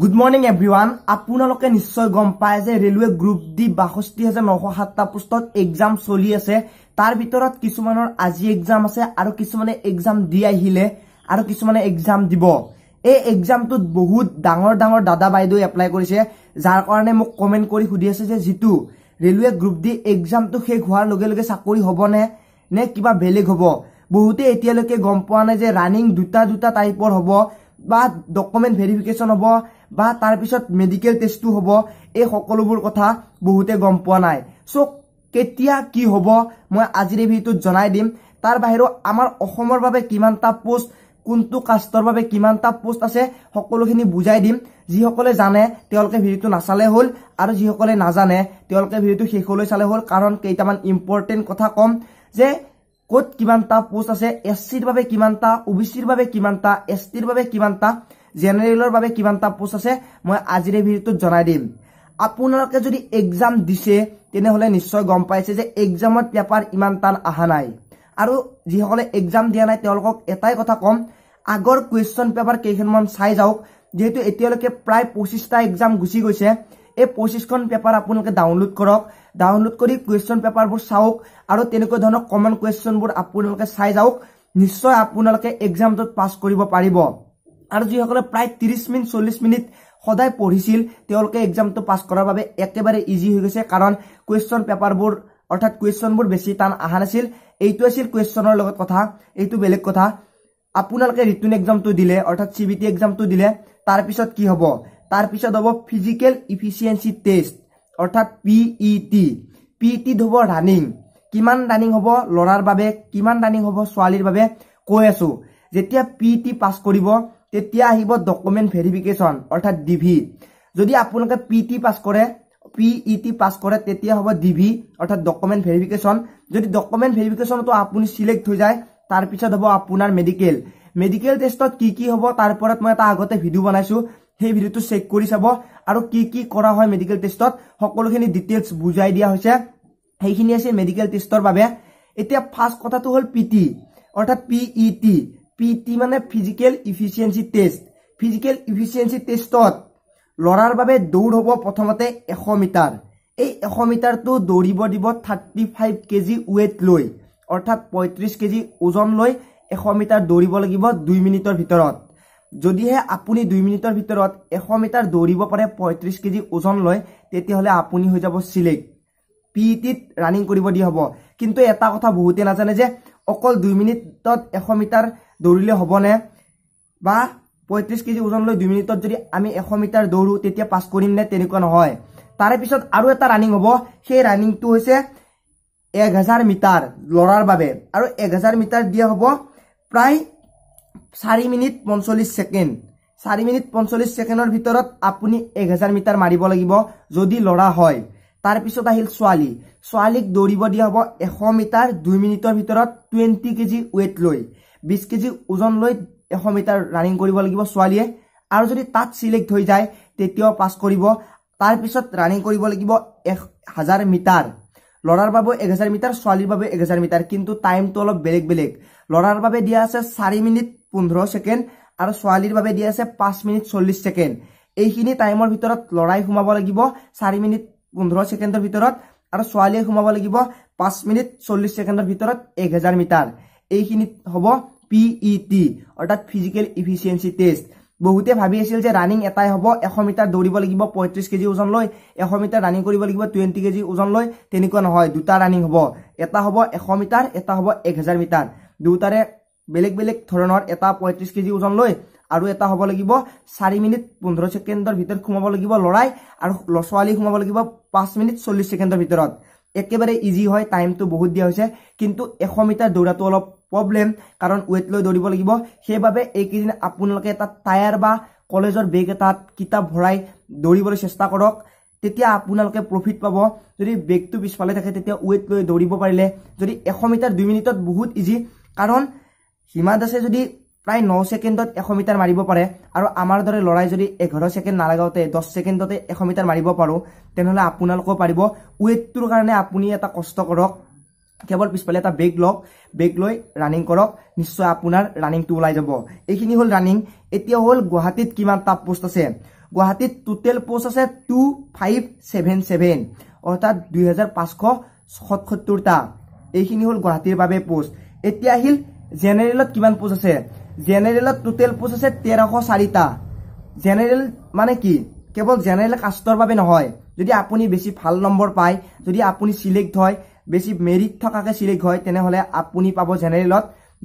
Good morning everyone. আপোনালোকে নিশ্চয় গম পায় যে ৰেলৱে গ্ৰুপ ডি 62907টা পোষ্টত এক্সাম চলি আছে। তাৰ ভিতৰত কিছুমানৰ আজি এক্সাম আছে আৰু কিছুমানে এক্সাম দি আহিলে আৰু কিছুমানে এক্সাম দিব। এই এক্সামটোত বহুত ডাঙৰ দাদা বাইদেউ এপ্লাই কৰিছে, যাৰ কাৰণে মোক কমেন্ট কৰি সুধি আছে যে জিতু ৰেলৱে গ্ৰুপ ডি এক্সামটো শেষ হোৱাৰ লগে লগে চাকৰি হ'ব নে কিবা বেলেগ হ'ব। বহুতে এতিয়ালৈকে গম পোৱা নাই যে ৰানিং দুটা টাইপৰ হ'ব বা ডকুমেন্ট ভেৰিফিকেশন হ'ব বা তাৰ পিছত মেডিকেল টেষ্টটো হ'ব। এই সকলোবোৰ কথা বহুতে গম পোৱা নাই। সো কেতিয়া কি হ'ব মই আজিৰ এই ভিডিঅ'ত জনাই দিম। তাৰ বাহিৰেও আমাৰ অসমৰ বাবে কিমানটা পোষ্ট, কোনটো কাষ্টৰ বাবে কিমানটা পোষ্ট আছে সকলোখিনি বুজাই দিম। যিসকলে জানে তেওঁলোকে ভিডিঅ'টো নাচালে হ'ল আৰু যিসকলে নাজানে তেওঁলোকে ভিডিঅ'টো শেষলৈ চালে হ'ল, কাৰণ কেইটামান ইম্পৰ্টেন্ট কথা কম যে কোত কিমানটা পোষ্ট আছে, এসসিৰ বাবে কিমানটা, ওবিসিৰ বাবে কিমানটা, এসটিৰ বাবে কিমানটা, জেনাৰেলৰ বাবে কিমানটা পোষ্ট আছে মই আজিৰ এই ভিডিঅ'টোত জনাই দিম। আপোনালোকে যদি এক্সাম দিছে তেনেহলে নিশ্চয় গম পাইছে যে এক্সামত পেপাৰ ইমান টান আহা নাই। আৰু যিসকলে এক্সাম দিয়া নাই তেওঁলোকক এটাই কথা কম, আগৰ কুৱেশ্যন পেপাৰ কেইখনমান চাই যাওক। যেহেতু এতিয়ালৈকে প্ৰায় 25টা এক্সাম গুচি গৈছে, এই 25খন পেপাৰ আপোনালোকে ডাউনলোড কৰক। ডাউনলোড কৰি কুৱেশ্যন পেপাৰবোৰ চাওক আৰু তেনেকুৱা ধৰণৰ কমন কুৱেশ্যনবোৰ আপোনালোকে চাই যাওক। নিশ্চয় আপোনালোকে এক্সামটোত পাছ কৰিব পাৰিব। আৰু যিসকলে প্ৰায় 30 মিনিট 40 মিনিট সদায় পঢ়িছিল তেওঁলোকে এক্সামটো পাছ কৰাৰ বাবে একেবাৰে ইজি হৈ গৈছে, কাৰণ কুৱেশ্যন পেপাৰবোৰ অৰ্থাৎ কুৱেশ্যনবোৰ বেছি টান আহা নাছিল। এইটো আছিল কুৱেশ্যনৰ লগত কথা, এইটো বেলেগ কথা। আপোনালোকে ৰিটেন এক্সামটো দিলে অৰ্থাৎ CBT এক্সামটো দিলে, তাৰ পিছত কি হ'ব? তাৰ পিছত হ'ব ফিজিকেল ইফিচিয়েন্সি টেষ্ট অৰ্থাৎ PET। PET হ'ব ৰানিং। কিমান ৰানিং হ'ব লৰাৰ বাবে, কিমান ৰানিং হ'ব ছোৱালীৰ বাবে কৈ আছো। যেতিয়া PET পাছ কৰিব তেতিয়া আহিব ডকুমেন্ট ভেৰিফিকেশন অৰ্থাৎ DV। যদি আপোনালোকে PET পাছ কৰে তেতিয়া হ'ব DV অৰ্থাৎ ডকুমেন্ট ভেৰিফিকেশন। যদি ডকুমেন্ট ভেৰিফিকেশনটো আপুনি সিলেক্ট হৈ যায় তাৰ পিছত হ'ব আপোনাৰ মেডিকেল টেষ্টত কি হ'ব তাৰ ওপৰত মই এটা আগতে ভিডিও বনাইছো, সেই ভিডিওটো চেক কৰি চাব। আৰু কি কৰা হয় মেডিকেল টেষ্টত সকলোখিনি ডিটেইলছ বুজাই দিয়া হৈছে। সেইখিনি আছে মেডিকেল টেষ্টৰ বাবে। এতিয়া ফাৰ্ষ্ট কথাটো হ'ল PT অৰ্থাৎ PET। PET মানে physical efficiency test. Physical efficiency টেষ্টত লৰাৰ বাবে দৌৰ হ'ব প্ৰথমতে 100 মিটাৰ। এই 100 মিটাৰটো দৌৰিব দিব 35 কেজি ওয়েট লৈ অৰ্থাৎ 35 কেজি ওজন লৈ 100 মিটাৰ দৌৰিব লাগিব 2 মিনিটৰ ভিতৰত। যদিহে আপুনি 2 মিনিটৰ ভিতৰত 100 মিটাৰ দৌৰিব পাৰে 35 কেজি ওজন লৈ, তেতিয়াহলে আপুনি হৈ যাব সিলেক্ট। PETত ৰানিং কৰিব দিয়া হ'ব। কিন্তু এটা কথা বহুতে নাজানে যে অকল 2 মিনিটত 100 মিটাৰ দৌৰিলে হ'বনে, বা 35 কেজি ওজন লৈ 2 মিনিটত যদি আমি 100 মিটাৰ দৌৰো তেতিয়া পাছ কৰিম নে, তেনেকুৱা নহয়। তাৰে পিছত আৰু এটা ৰানিং হ'ব, সেই ৰানিংটো হৈছে 1000 মিটাৰ লৰাৰ বাবে। আৰু 1000 মিটাৰ দিয়া হ'ব প্ৰায় 4 মিনিট 45 ছেকেণ্ড। 4 মিনিট 45 ছেকেণ্ডৰ ভিতৰত আপুনি 1000 মিটাৰ মাৰিব লাগিব যদি লৰা হয়। তাৰ পিছত আহিল ছোৱালীক দৌৰিব দিয়া হ'ব 100 মিটাৰ 2 মিনিটৰ ভিতৰত 20 কেজি ওয়েট লৈ। 20 কেজি ওজন লৈ 100 মিটাৰ ৰানিং কৰিব লাগিব ছোৱালীয়ে। আৰু যদি তাত সিলেক্ট হৈ যায় তেতিয়াও পাছ কৰিব। তাৰ পিছত ৰানিং কৰিব লাগিব 1000 মিটাৰ। লৰাৰ বাবে 1000 মিটাৰ, ছোৱালীৰ বাবে 1000 মিটাৰ, কিন্তু টাইমটো অলপ বেলেগ। লৰাৰ বাবে দিয়া আছে 4 মিনিট 15 ছেকেণ্ড আৰু ছোৱালীৰ বাবে দিয়া আছে 5 মিনিট 40 ছেকেণ্ড। এইখিনি টাইমৰ ভিতৰত লৰাই সোমাব লাগিব 4 মিনিট 15 ছেকেণ্ডৰ ভিতৰত আৰু ছোৱালীয়ে সোমাব লাগিব 5 মিনিট 40 ছেকেণ্ডৰ ভিতৰত 1000 মিটাৰ। এইখিনি হ'ব PET অৰ্থাৎ ফিজিকেল ইফিচিয়েন্সি টেষ্ট। বহুতে ভাবি আছিল যে ৰানিং এটাই হ'ব, 100 মিটাৰ দৌৰিব লাগিব 35 কেজি ওজন লৈ, 100 মিটাৰ ৰানিং কৰিব লাগিব 20 কেজি ওজন লৈ। তেনেকুৱা নহয়, দুটা ৰানিং হ'ব। এটা হ'ব 100 মিটাৰ, এটা হ'ব 1000 মিটাৰ। দুটাৰে বেলেগ ধৰণৰ, এটা 35 কেজি ওজন লৈ আৰু এটা হ'ব লাগিব 4 মিনিট 15 ছেকেণ্ডৰ ভিতৰত সোমাব লাগিব লৰাই, আৰু ছোৱালী সোমাব লাগিব 5 মিনিট 40 ছেকেণ্ডৰ ভিতৰত। একেবাৰে ইজি হয়, টাইমটো বহুত দিয়া হৈছে। কিন্তু 100 মিটাৰ দৌৰাটো অলপ প্ৰব্লেম, কাৰণ ওয়েট লৈ দৌৰিব লাগিব। সেইবাবে এইকেইদিন আপোনালোকে এটা টায়াৰ বা কলেজৰ বেগ এটাত কিতাপ ভৰাই দৌৰিবলৈ চেষ্টা কৰক, তেতিয়া আপোনালোকে প্ৰফিট পাব। যদি বেগটো পিছফালে থাকে তেতিয়া ওয়েট লৈ দৌৰিব পাৰিলে, যদি 100 মিটাৰ 2 মিনিটত বহুত ইজি। কাৰণ হিমা দাসে যদি প্ৰায় 9 ছেকেণ্ডত 100 মিটাৰ মাৰিব পাৰে আৰু আমাৰ দৰে লৰাই যদি 11 ছেকেণ্ড নালাগাওতে 10 ছেকেণ্ডতে 100 মিটাৰ মাৰিব পাৰো, তেনেহলে আপোনালোকেও পাৰিব। ওয়েটটোৰ কাৰণে আপুনি এটা কষ্ট কৰক, কেৱল পিছফালে এটা বেগ লৈ ৰানিং কৰক, নিশ্চয় আপোনাৰ ৰানিংটো ওলাই যাব। এইখিনি হ'ল ৰানিং। এতিয়া হ'ল গুৱাহাটীত কিমানটা পোষ্ট আছে। গুৱাহাটীত টোটেল পোষ্ট আছে 2577 অৰ্থাৎ 2577টা এইখিনি হল গুৱাহাটীৰ বাবে পোষ্ট এতিয়া আহিল জেনাৰেলত কিমান পোষ্ট আছে জেনাৰেলত টোটেল পোষ্ট আছে 1304টা জেনাৰেল মানে কি কেৱল জেনাৰেল কাষ্টৰ বাবে নহয় যদি আপুনি বেছি ভাল নম্বৰ পায় যদি আপুনি সিলেক্ট হয় বেছি মেৰিট থকাকে সিলেক্ট হয় তেনেহলে আপুনি পাব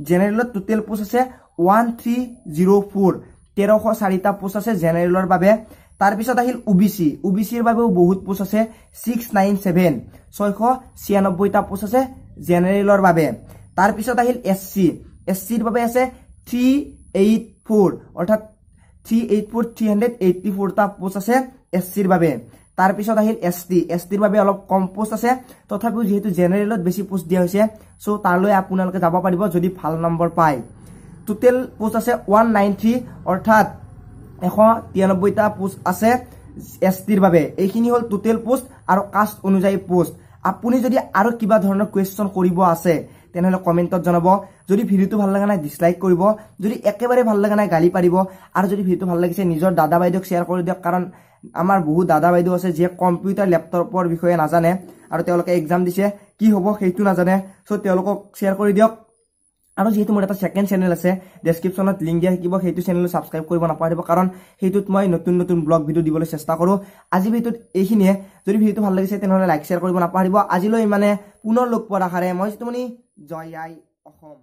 জেনাৰেলত টোটেল পোষ্ট আছে 1304 1304টা পোষ্ট আছে জেনাৰেলৰ বাবে তাৰ পিছত আহিল ওবিসিৰ বাবেও বহুত পোষ্ট আছে 697 696টা পোষ্ট আছে জেনাৰেলৰ বাবে তাৰ পিছত আহিল এসচিৰ বাবে আছে 384 অৰ্থাৎ 384টা পোষ্ট আছে এসচিৰ বাবে তাৰ পিছত আহিল এসটিৰ বাবে অলপ কম পোষ্ট আছে তথাপিও যেহেতু জেনাৰেলত বেছি পোষ্ট দিয়া হৈছে সো তালৈ আপোনালোকে যাব পাৰিব যদি ভাল নম্বৰ পায় টোটেল পোষ্ট আছে 193 অৰ্থাৎ 193টা পোষ্ট আছে এসটিৰ বাবে এইখিনি হল টোটেল পোষ্ট আৰু কাষ্ট অনুযায়ী পোষ্ট আপুনি যদি আৰু কিবা ধৰণৰ কোৱেশ্চন কৰিব আছে তেনেহলে কমেন্টত জনাব যদি ভিডিওটো ভাল লাগা নাই ডিসলাইক কৰিব যদি একেবাৰে ভাল লাগা নাই গালি পাৰিব আৰু যদি ভিডিওটো ভাল লাগিছে নিজৰ দাদা বাইদেউক শেয়াৰ কৰি দিয়ক কাৰণ আমাৰ বহুত দাদা বাইদেউ আছে যে কম্পিউটাৰ ল্যাপটপৰ বিষয়ে নাজানে আৰু তেওঁলোকে এক্সাম দিছে কি হ'ব সেইটো নাজানে সো তেওঁলোকক শেয়াৰ কৰি দিয়ক আৰু যেহেতু মোৰ এটা সেকেন্ড চেনেল আছে ডেসক্ৰিপচনত লিংক দিয়া থাকিব সেইটো চেনেলটো সাবস্ক্ৰাইব কৰিব নাপাহৰিব কাৰণ সেইটোত মই নতুন ব্লগ ভিডিও দিবলৈ চেষ্টা কৰো আজি ভিডিওত এইখিনিয়ে যদি ভিডিওটো ভাল লাগিছে তেনেহলে লাইক শেয়াৰ কৰিব নাপাহৰিব আজিলৈ মানে পুনৰ লগ পোৱাৰ আশাৰে মই জয় আই অসম।